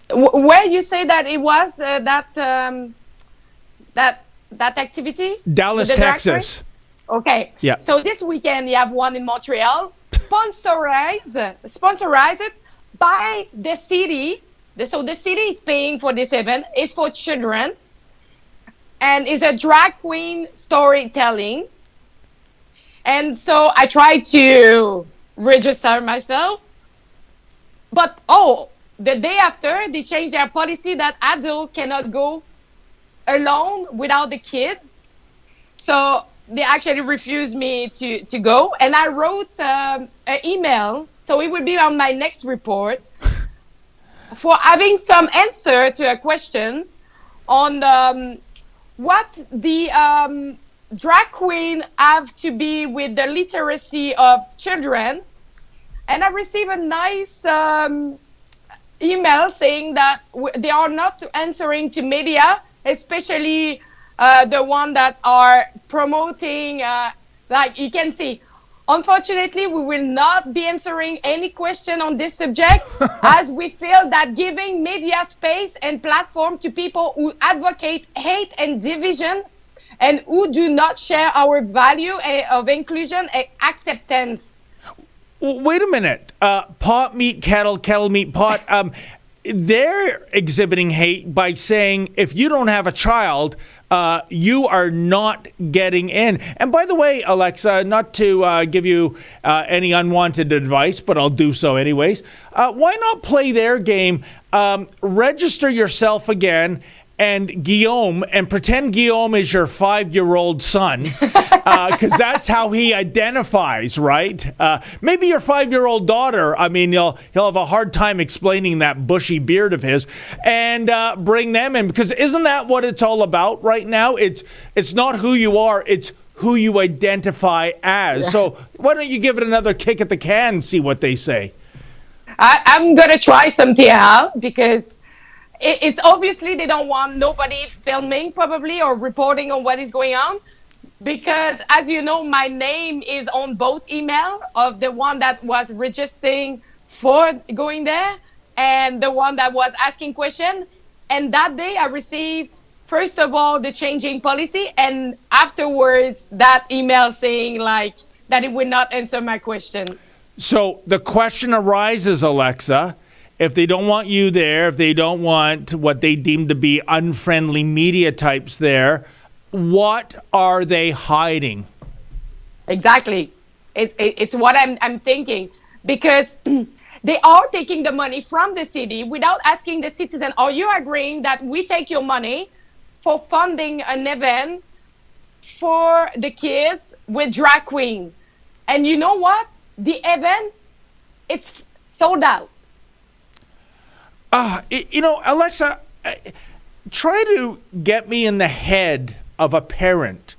Where you say that it was that activity? Dallas, Texas. Okay. Yeah. So this weekend you have one in Montreal, sponsorized it by the city. So the city is paying for this event. It's for children, and it's a drag queen storytelling. And so I tried to register myself, but the day after they changed their policy that adults cannot go alone without the kids. So they actually refused me to go. And I wrote an email, so it would be on my next report, for having some answer to a question on what the drag queen have to be with the literacy of children. And I received a nice email saying that they are not answering to media, especially the one that are promoting, you can see. Unfortunately, we will not be answering any question on this subject, as we feel that giving media space and platform to people who advocate hate and division and who do not share our value of inclusion and acceptance. Wait a minute. Pot meet kettle, kettle meet pot. They're exhibiting hate by saying if you don't have a child, you are not getting in. And by the way, Alexa, not to give you any unwanted advice, but I'll do so anyways. Why not play their game? Register yourself again and Guillaume, and pretend Guillaume is your 5-year-old son, because that's how he identifies, right? Maybe your 5-year-old daughter. I mean, he'll have a hard time explaining that bushy beard of his, and bring them in, because isn't that what it's all about right now? It's not who you are, it's who you identify as. Yeah. So why don't you give it another kick at the can and see what they say? I'm gonna try something out, because it's obviously they don't want nobody filming probably or reporting on what is going on, because as you know, my name is on both email of the one that was registering for going there and the one that was asking question. And that day I received, first of all, the changing policy, and afterwards that email saying that it would not answer my question. So the question arises, Alexa, if they don't want you there, if they don't want what they deem to be unfriendly media types there, what are they hiding? Exactly. It's what I'm thinking, because they are taking the money from the city without asking the citizen, are you agreeing that we take your money for funding an event for the kids with drag queen? And you know what? The event, it's sold out. Alexa, try to get me in the head of a parent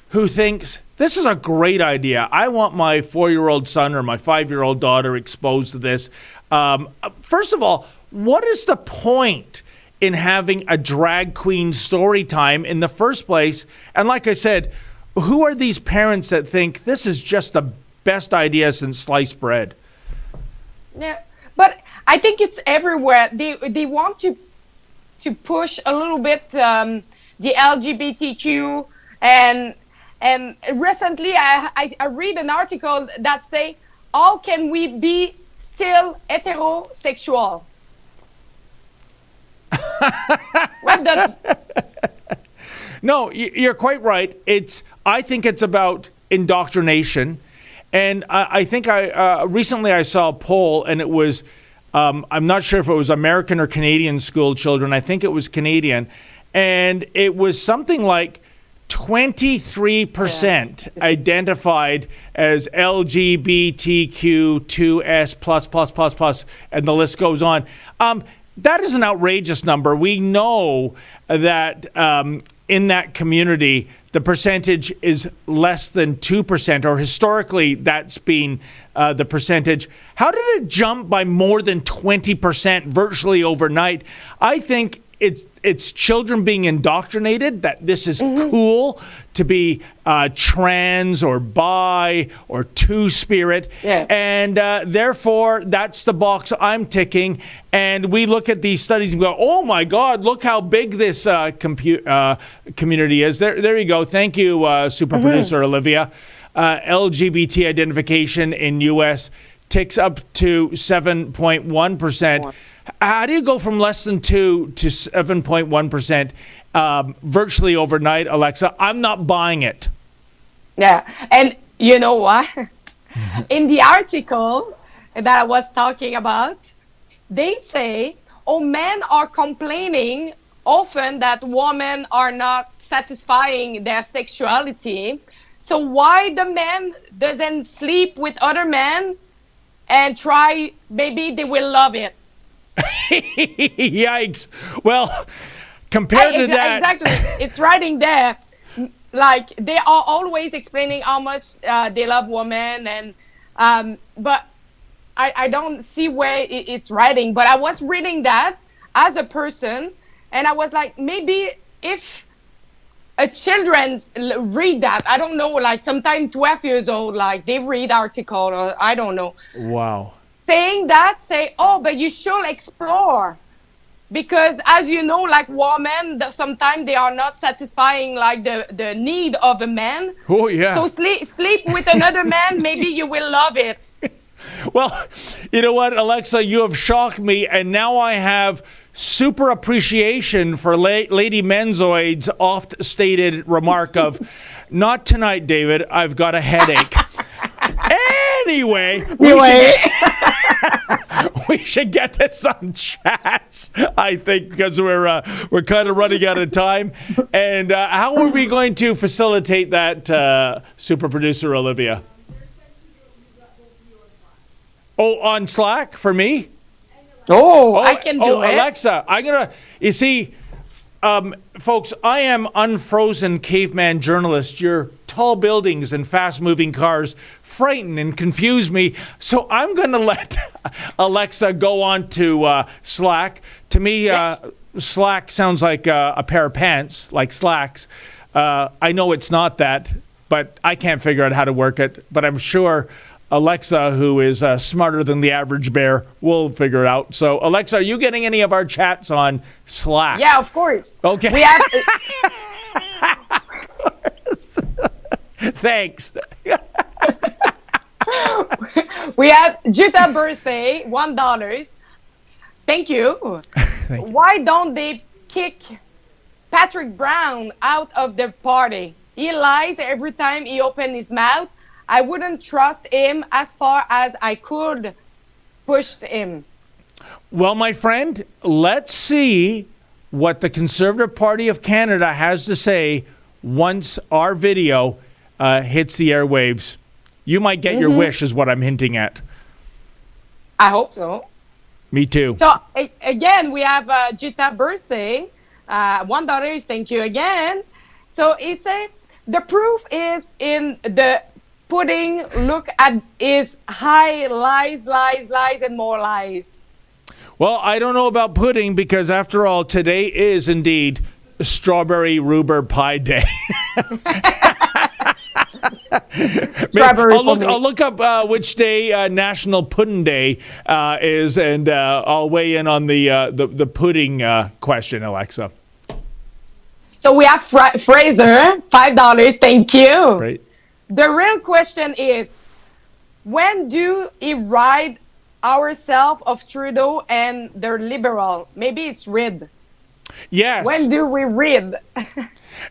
who thinks This is a great idea. I want my 4-year-old son or my 5-year-old daughter exposed to this. First of all, what is the point in having a drag queen story time in the first place? And like I said, who are these parents that think this is just the best idea since sliced bread? Yeah, but I think it's everywhere. They want to push a little bit the LGBTQ, and recently I read an article that say, how can we be still heterosexual? What the? No, you're quite right. I think it's about indoctrination. And I think recently I saw a poll, and it was, I'm not sure if it was American or Canadian school children. I think it was Canadian. And it was something like 23% identified as LGBTQ2S++++, and the list goes on. That is an outrageous number. We know that in that community, the percentage is less than 2%, or historically that's been the percentage. How did it jump by more than 20% virtually overnight? I think it's children being indoctrinated that this is cool to be trans or bi or two-spirit. Yeah. And therefore, that's the box I'm ticking. And we look at these studies and go, oh, my God, look how big this community is. There you go. Thank you, super producer Olivia. LGBT identification in U.S. ticks up to 7.1%. How do you go from less than 2 to 7.1% virtually overnight, Alexa? I'm not buying it. Yeah, and you know what? In the article that I was talking about, they say, men are complaining often that women are not satisfying their sexuality. So why the man doesn't sleep with other men and try, maybe they will love it. Yikes. Well, compared to that. Exactly. It's writing there. Like, they are always explaining how much they love women, and but I don't see where it's writing. But I was reading that as a person, and I was like, maybe if a children read that, I don't know, like sometimes 12 years old, like they read article, or I don't know. Wow. Saying that, say, oh, but you should explore. Because as you know, like women, sometimes they are not satisfying like the need of a man. Oh, yeah. So sleep with another man, maybe you will love it. Well, you know what, Alexa, you have shocked me, and now I have super appreciation for Lady Menzoid's oft-stated remark of, not tonight, David, I've got a headache. Anyway, we should get this on chats, I think, because we're kind of running out of time. And how are we going to facilitate that, super producer Olivia? Oh, on Slack for me? Oh, I can do it. Alexa, you see, folks, I am unfrozen caveman journalist. Your tall buildings and fast-moving cars frighten and confuse me. So I'm going to let Alexa go on to Slack. To me, yes. Slack sounds like a pair of pants, like slacks. I know it's not that, but I can't figure out how to work it. But I'm sure Alexa, who is smarter than the average bear, will figure it out. So, Alexa, are you getting any of our chats on Slack? Yeah, of course. Okay. We have. Thanks. We have Jutta birthday, $1. Thank you. Thank you. Why don't they kick Patrick Brown out of the party? He lies every time he opens his mouth. I wouldn't trust him as far as I could push him. Well, my friend, let's see what the Conservative Party of Canada has to say once our video hits the airwaves. You might get your wish, is what I'm hinting at. I hope so. Me too. So, again, we have Jutta birthday, $1. Thank you again. So, he said, The proof is in the pudding. Look at is high lies, lies, lies, and more lies. Well, I don't know about pudding because, after all, today is indeed Strawberry Rhubarb Pie Day. Strawberry I'll pudding. look up which day National Pudding Day is, and I'll weigh in on the pudding question, Alexa. So we have Fraser, $5. Thank you. Right. The real question is, when do we ride ourselves of Trudeau and their liberal? Maybe it's rid. Yes. When do we rid?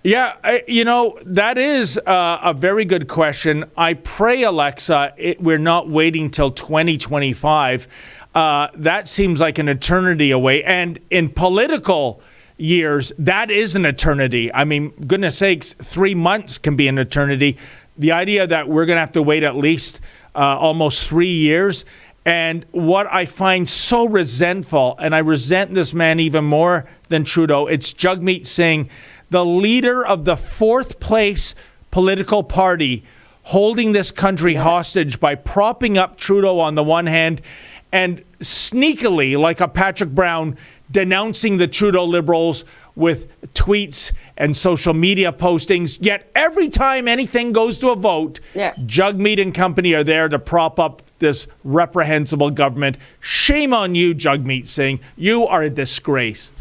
Yeah, that is a very good question. I pray, Alexa, we're not waiting till 2025. That seems like an eternity away. And in political years, that is an eternity. I mean, goodness sakes, 3 months can be an eternity. The idea that we're going to have to wait at least almost 3 years. And what I find so resentful, and I resent this man even more than Trudeau, it's Jagmeet Singh, the leader of the fourth place political party, holding this country hostage by propping up Trudeau on the one hand and sneakily, like a Patrick Brown, denouncing the Trudeau Liberals with tweets and social media postings. Yet every time anything goes to a vote, Jagmeet and company are there to prop up this reprehensible government. Shame on you, Jagmeet Singh. You are a disgrace.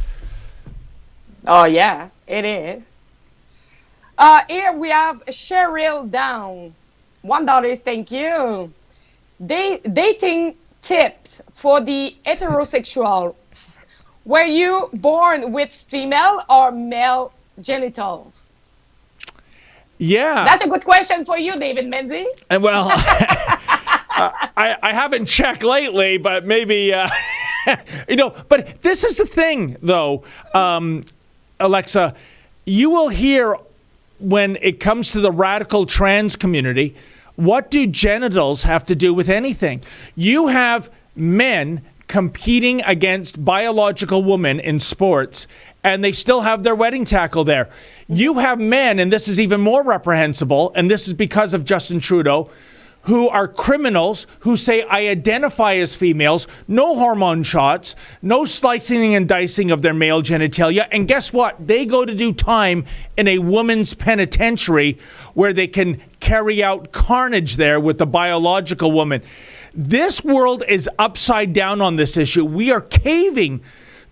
Oh, yeah, it is. Here we have Cheryl Down. $1, thank you. Dating tips for the heterosexual. Were you born with female or male genitals? Yeah. That's a good question for you, David Menzies. And well, I haven't checked lately, but maybe, but this is the thing, though, Alexa, you will hear when it comes to the radical trans community, what do genitals have to do with anything? You have men competing against biological women in sports, and they still have their wedding tackle there. You have men, and this is even more reprehensible, and this is because of Justin Trudeau, who are criminals who say, I identify as females, no hormone shots, no slicing and dicing of their male genitalia. And guess what? They go to do time in a woman's penitentiary where they can carry out carnage there with the biological woman. This world is upside down on this issue. We are caving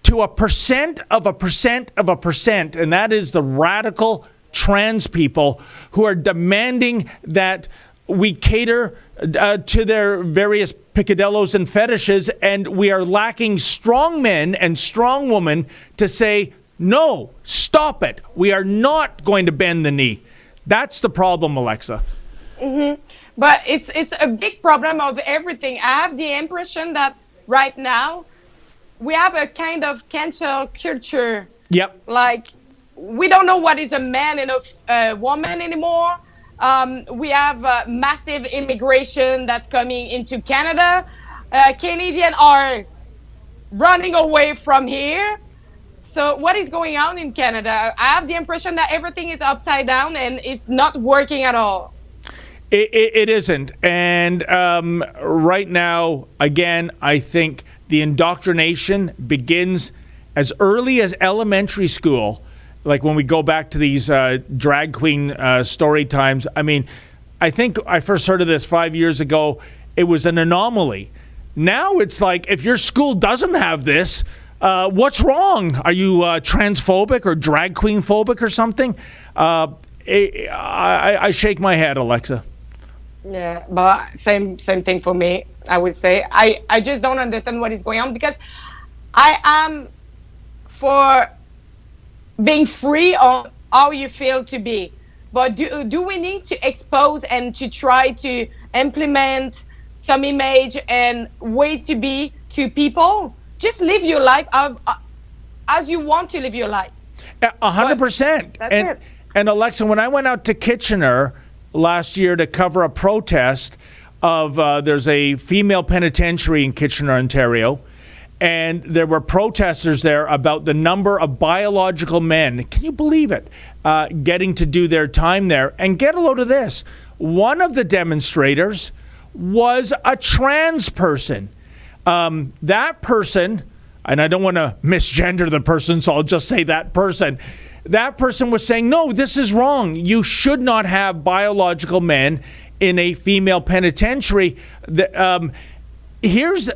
to a percent of a percent of a percent, and that is the radical trans people who are demanding that we cater to their various picadillos and fetishes, and we are lacking strong men and strong women to say, no, stop it. We are not going to bend the knee. That's the problem, Alexa. Mm-hmm. But it's a big problem of everything. I have the impression that right now we have a kind of cancel culture. Yep. Like, we don't know what is a man and a woman anymore. We have massive immigration that's coming into Canada. Canadians are running away from here. So what is going on in Canada? I have the impression that everything is upside down and it's not working at all. It isn't. And right now, again, I think the indoctrination begins as early as elementary school. Like when we go back to these drag queen story times. I mean, I think I first heard of this 5 years ago. It was an anomaly. Now it's like, if your school doesn't have this, what's wrong? Are you transphobic or drag queen phobic or something? I shake my head, Alexa. Yeah, but same thing for me, I would say. I just don't understand what is going on, because I am for being free on how you feel to be. But do we need to expose and to try to implement some image and way to be to people? Just live your life as you want to live your life. 100%. That's it. And Alexa, when I went out to Kitchener last year to cover a protest of there's a female penitentiary in Kitchener, Ontario, and there were protesters there about the number of biological men. Can you believe it? Getting to do their time there. And get a load of this. One of the demonstrators was a trans person. That person, and I don't want to misgender the person, so I'll just say that person. That person was saying, no, this is wrong. You should not have biological men in a female penitentiary. Here's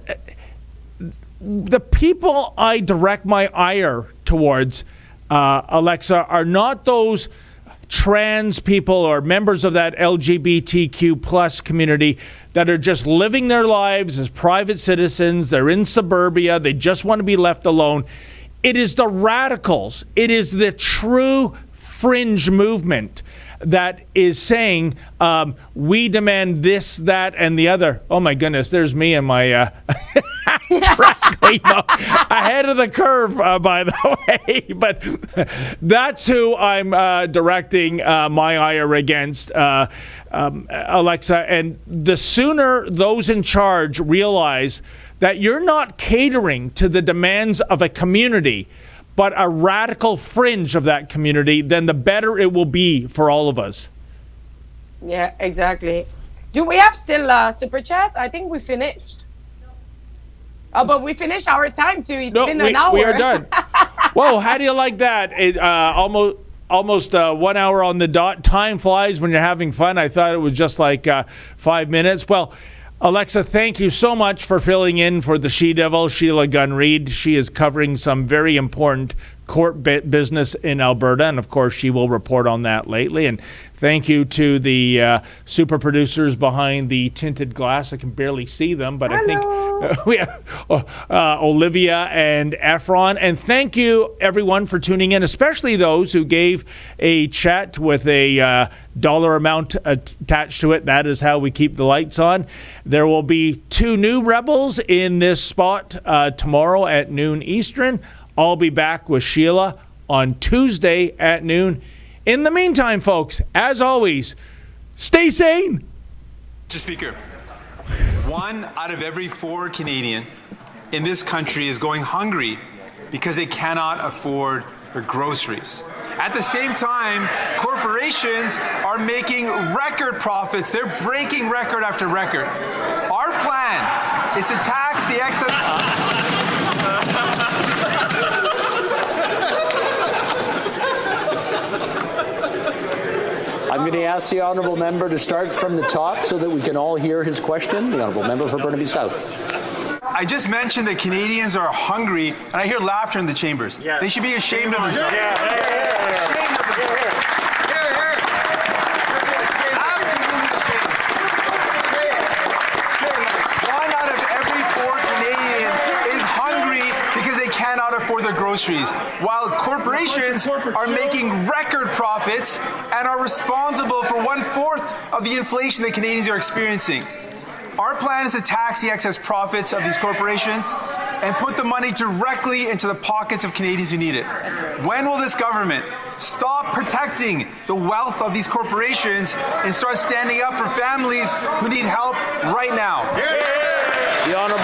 the people I direct my ire towards, Alexa, are not those trans people or members of that LGBTQ plus community that are just living their lives as private citizens. They're in suburbia. They just want to be left alone. It is the radicals. It is the true fringe movement that is saying, we demand this, that, and the other. Oh, my goodness, there's me and my ahead of the curve, by the way. But that's who I'm directing my ire against, Alexa. And the sooner those in charge realize that you're not catering to the demands of a community, but a radical fringe of that community, then the better it will be for all of us. Yeah, exactly. Do we have still Super Chat? I think we finished. Oh, but we finished our time too. It's been an hour. We are done. Whoa, how do you like that? It, almost 1 hour on the dot. Time flies when you're having fun. I thought it was just like 5 minutes. Well, Alexa, thank you so much for filling in for the she-devil, Sheila Gunn-Reid. She is covering some very important court business in Alberta, and of course she will report on that lately. And thank you to the super producers behind the tinted glass. I can barely see them, but I think we have Olivia and Efron. And thank you, everyone, for tuning in, especially those who gave a chat with a dollar amount attached to it. That is how we keep the lights on. There will be 2 new Rebels in this spot tomorrow at noon Eastern. I'll be back with Sheila on Tuesday at noon. In the meantime, folks, as always, stay sane. Mr. Speaker, 1 out of every 4 Canadian in this country is going hungry because they cannot afford their groceries. At the same time, corporations are making record profits. They're breaking record after record. Our plan is to tax the excess... I'm going to ask the honourable member to start from the top so that we can all hear his question. The honourable member for Burnaby South. I just mentioned that Canadians are hungry, and I hear laughter in the chambers. Yeah. They should be ashamed of themselves. Ashamed of themselves. Absolutely ashamed. 1 out of every 4 Canadians is hungry because they cannot afford their groceries, while corporations are making record profits and are responsible for 1/4 of the inflation that Canadians are experiencing. Our plan is to tax the excess profits of these corporations and put the money directly into the pockets of Canadians who need it. When will this government stop protecting the wealth of these corporations and start standing up for families who need help right now? The honourable